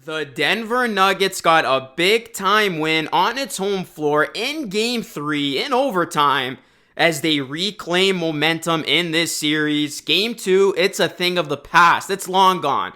The Denver Nuggets got a big time win on its home floor in Game 3 in overtime as they reclaim momentum in this series. Game 2, it's a thing of the past. It's long gone.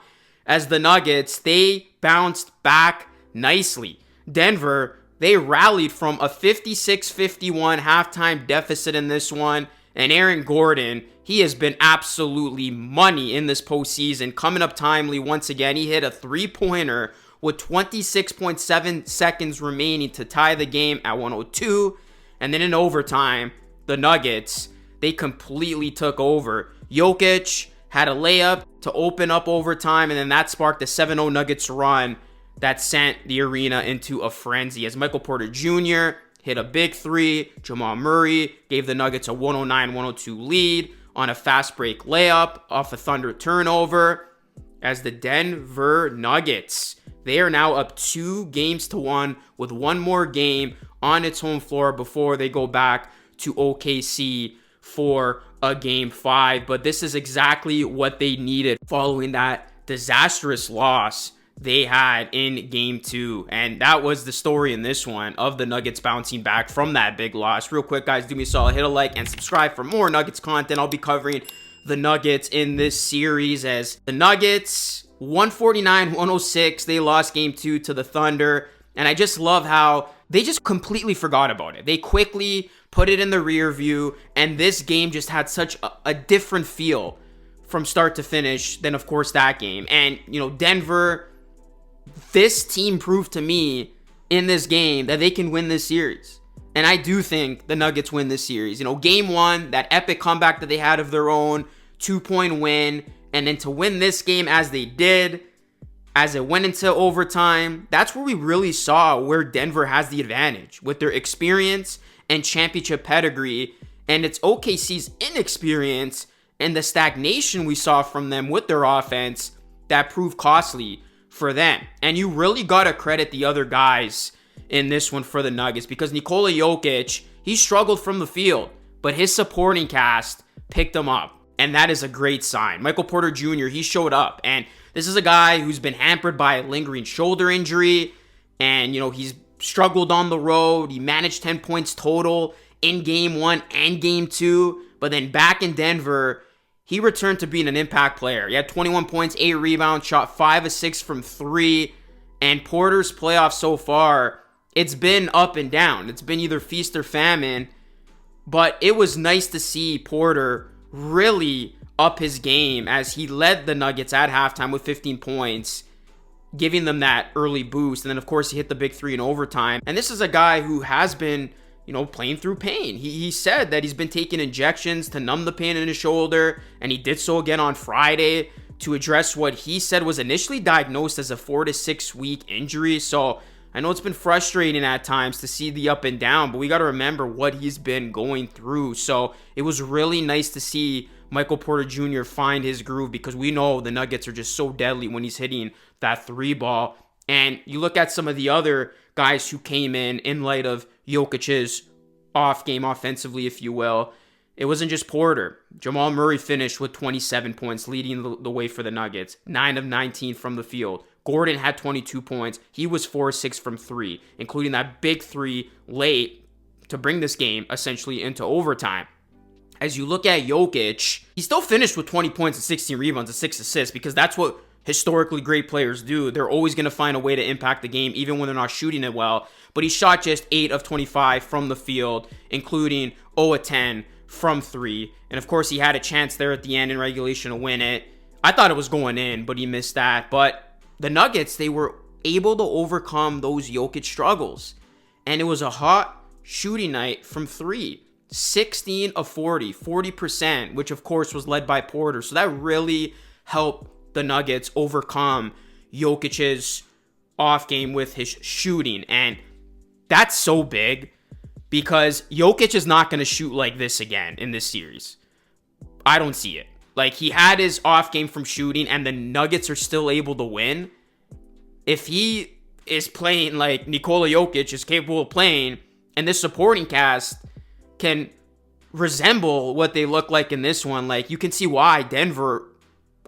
As the Nuggets, they bounced back nicely. Denver, they rallied from a 56-51 halftime deficit in this one. And Aaron Gordon, he has been absolutely money in this postseason. Coming up timely once again. He hit a three-pointer with 26.7 seconds remaining to tie the game at 102. And then in overtime, the Nuggets, they completely took over. Jokic had a layup to open up overtime, and then that sparked a 7-0 Nuggets run that sent the arena into a frenzy as Michael Porter Jr. hit a big three. Jamal Murray gave the Nuggets a 109-102 lead on a fast break layup off a Thunder turnover. As the Denver Nuggets, they are now up 2-1 with one more game on its home floor before they go back to OKC for a Game 5. But this is exactly what they needed following that disastrous loss they had in Game 2. And that was the story in this one of the Nuggets bouncing back from that big loss. Real quick, guys, do me a solid, hit a like and subscribe for more Nuggets content. I'll be covering the Nuggets in this series as the Nuggets 149-106. They lost Game 2 to the Thunder. And I just love how they just completely forgot about it. They quickly put it in the rear view, and this game just had such a different feel from start to finish than, of course, that game. And, Denver, this team proved to me in this game that they can win this series. And I do think the Nuggets win this series. Game 1, that epic comeback that they had of their own, 2-point win, and then to win this game as they did, as it went into overtime, that's where we really saw where Denver has the advantage with their experience and championship pedigree, and it's OKC's inexperience and the stagnation we saw from them with their offense that proved costly for them. And you really got to credit the other guys in this one for the Nuggets, because Nikola Jokic, he struggled from the field, but his supporting cast picked him up, and that is a great sign. Michael Porter Jr., he showed up, and this is a guy who's been hampered by a lingering shoulder injury, and, he's struggled on the road. He managed 10 points total in Game 1 and Game 2, but then back in Denver, he returned to being an impact player. He had 21 points, 8 rebounds, shot 5 of 6 from 3, and Porter's playoffs so far, it's been up and down. It's been either feast or famine, but it was nice to see Porter really up his game as he led the Nuggets at halftime with 15 points, giving them that early boost. And then, of course, he hit the big three in overtime. And this is a guy who has been, playing through pain. He said that he's been taking injections to numb the pain in his shoulder, and he did so again on Friday to address what he said was initially diagnosed as a 4 to 6 week injury. So I know it's been frustrating at times to see the up and down, but we got to remember what he's been going through. So it was really nice to see Michael Porter Jr. find his groove, because we know the Nuggets are just so deadly when he's hitting that three ball. And you look at some of the other guys who came in light of Jokic's off game offensively, if you will. It wasn't just Porter. Jamal Murray finished with 27 points, leading the way for the Nuggets. 9 of 19 from the field. Gordon had 22 points. He was 4-6 from 3, including that big 3 late to bring this game essentially into overtime. As you look at Jokic, he still finished with 20 points and 16 rebounds and 6 assists, because that's what historically great players do. They're always going to find a way to impact the game, even when they're not shooting it well. But he shot just 8 of 25 from the field, including 0 of 10 from 3. And of course, he had a chance there at the end in regulation to win it. I thought it was going in, but he missed that. But the Nuggets, they were able to overcome those Jokic struggles. And it was a hot shooting night from 3. 16 of 40, 40%, which of course was led by Porter. So that really helped the Nuggets overcome Jokic's off game with his shooting. And that's so big, because Jokic is not going to shoot like this again in this series. I don't see it. Like, he had his off game from shooting, and the Nuggets are still able to win. If he is playing like Nikola Jokic is capable of playing, and this supporting cast can resemble what they look like in this one, like, you can see why Denver,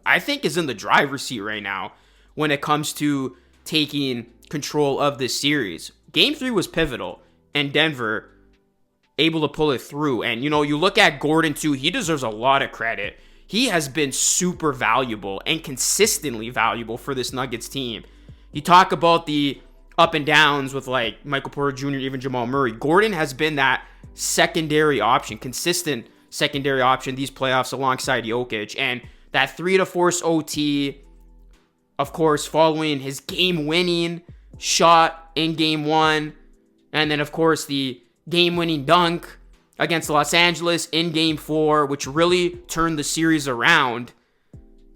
I think, is in the driver's seat right now when it comes to taking control of this series. Game 3 was pivotal, and Denver able to pull it through. And, you know, you look at Gordon, too. He deserves a lot of credit. He has been super valuable and consistently valuable for this Nuggets team. You talk about the up and downs with, like, Michael Porter Jr., even Jamal Murray. Gordon has been that secondary option, consistent secondary option these playoffs alongside Jokic. And that 3 to force OT, of course, following his game-winning shot in Game 1. And then, of course, the game-winning dunk against Los Angeles in Game 4, which really turned the series around.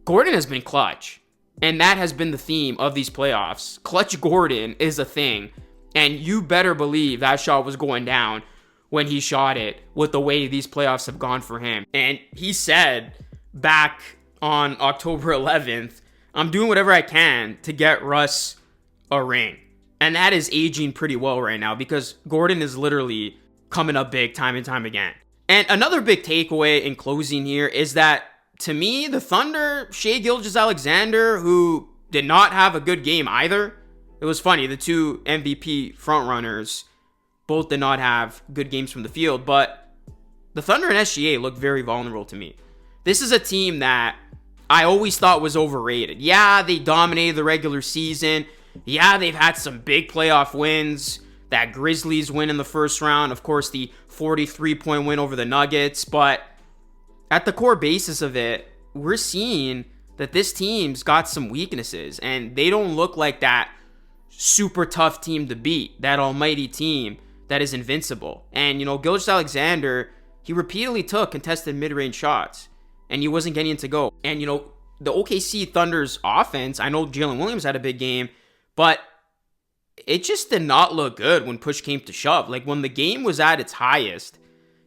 Gordon has been clutch, and that has been the theme of these playoffs. Clutch Gordon is a thing, and you better believe that shot was going down when he shot it with the way these playoffs have gone for him. And he said back on October 11th, I'm doing whatever I can to get Russ a ring. And that is aging pretty well right now because Gordon is literally coming up big time and time again. And another big takeaway in closing here is that, to me, the Thunder, Shai Gilgeous-Alexander, who did not have a good game either. It was funny, the two MVP frontrunners both did not have good games from the field, but the Thunder and SGA looked very vulnerable to me. This is a team that I always thought was overrated. Yeah, they dominated the regular season. Yeah, they've had some big playoff wins. That Grizzlies win in the first round. Of course, the 43-point win over the Nuggets. But at the core basis of it, we're seeing that this team's got some weaknesses. And they don't look like that super tough team to beat. That almighty team that is invincible. And, you know, Gilgeous-Alexander, he repeatedly took contested mid-range shots. And he wasn't getting it to go. And, you know, the OKC Thunder's offense, I know Jalen Williams had a big game, but it just did not look good when push came to shove. Like, when the game was at its highest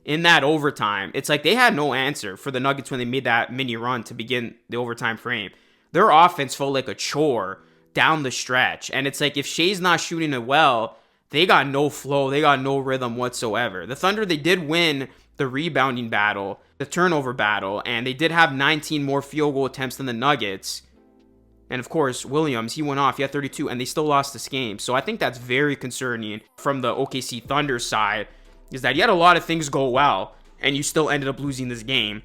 in that overtime, it's like they had no answer for the Nuggets when they made that mini run to begin the overtime frame. Their offense felt like a chore down the stretch. And it's like, if Shai's not shooting it well, they got no flow. They got no rhythm whatsoever. The Thunder, they did win the rebounding battle, the turnover battle, and they did have 19 more field goal attempts than the Nuggets. And of course, Williams, he went off. He had 32, and they still lost this game. So I think that's very concerning from the OKC Thunder side, is that you had a lot of things go well, and you still ended up losing this game.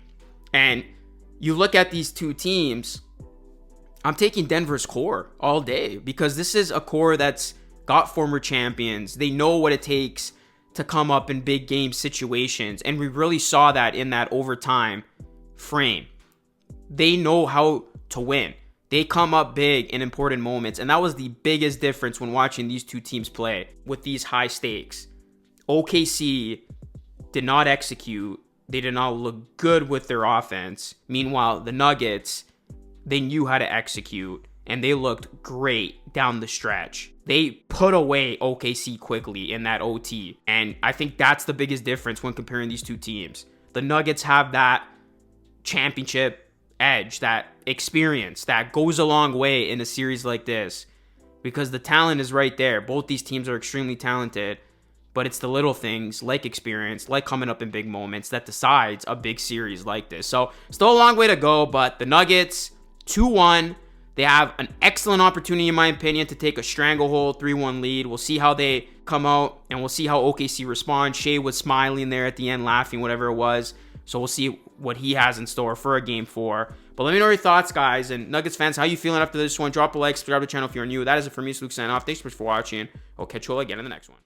And you look at these two teams, I'm taking Denver's core all day, because this is a core that's got former champions. They know what it takes to come up in big game situations, and we really saw that in that overtime frame. They know how to win. They come up big in important moments, and that was the biggest difference when watching these two teams play with these high stakes. OKC did not execute. They did not look good with their offense. Meanwhile, the Nuggets, they knew how to execute, and they looked great down the stretch. They put away OKC quickly in that OT, and I think that's the biggest difference when comparing these two teams. The Nuggets have that championship edge, that experience that goes a long way in a series like this, because the talent is right there. Both these teams are extremely talented, but it's the little things like experience, like coming up in big moments, that decides a big series like this. So still a long way to go, but the Nuggets 2-1. They have an excellent opportunity, in my opinion, to take a stranglehold 3-1 lead. We'll see how they come out, and we'll see how OKC responds. Shai was smiling there at the end, laughing, whatever it was. So we'll see what he has in store for a Game 4. But let me know your thoughts, guys. And Nuggets fans, how you feeling after this one? Drop a like, subscribe to the channel if you're new. That is it for me. It's Luke signing off. Thanks so much for watching. I'll catch you all again in the next one.